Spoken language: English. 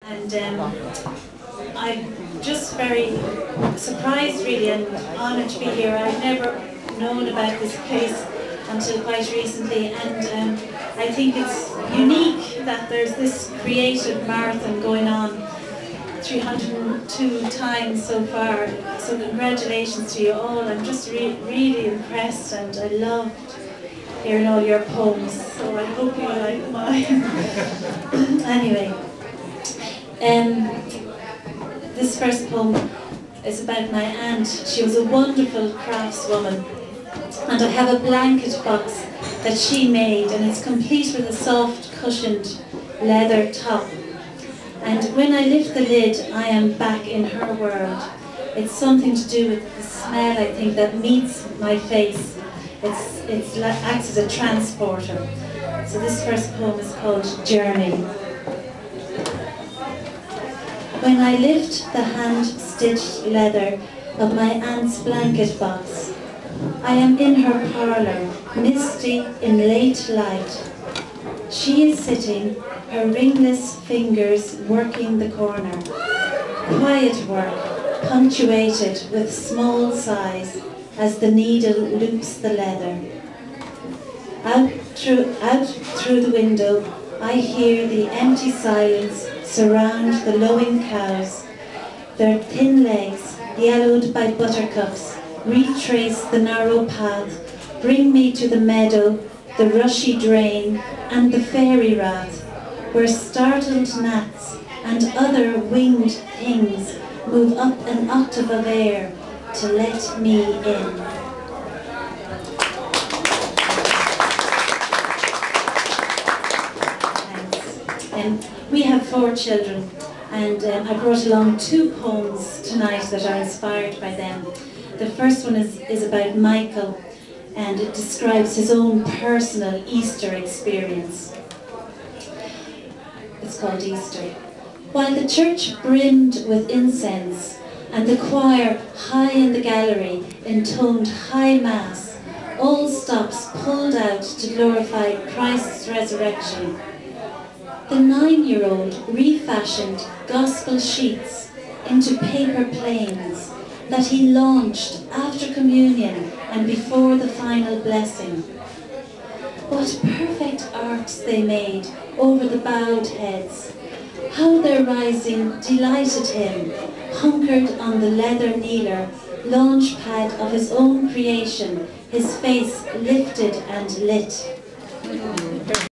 and I'm just very surprised really and honoured to be here. I've never known about this place until quite recently, and I think it's unique that there's this creative marathon going on 302 times so far, so congratulations to you all. I'm just really impressed, and I loved hearing all your poems, so I hope you like mine. Anyway, this first poem is about my aunt. She was a wonderful craftswoman, and I have a blanket box that she made, and it's complete with a soft cushioned leather top. And when I lift the lid, I am back in her world. It's something to do with the smell, I think, that meets my face. It acts as a transporter. So this first poem is called Journey. When I lift the hand-stitched leather of my aunt's blanket box, I am in her parlour, misty in late light. She is sitting, her ringless fingers working the corner. Quiet work, punctuated with small sighs as the needle loops the leather. Out through the window, I hear the empty silence surround the lowing cows. Their thin legs, yellowed by buttercups, retrace the narrow path, bring me to the meadow, the rushy drain, and the fairy rath, where startled gnats and other winged things move up an octave of air to let me in. Thanks. We have 4 children, and I brought along 2 poems tonight that are inspired by them. The first one is about Michael, and it describes his own personal Easter experience. It's called Easter. While the church brimmed with incense, and the choir high in the gallery intoned high mass, all stops pulled out to glorify Christ's resurrection. The 9-year-old refashioned gospel sheets into paper planes that he launched after communion and before the final blessing. What perfect arcs they made over the bowed heads. How their rising delighted him, hunkered on the leather kneeler, launch pad of his own creation, his face lifted and lit.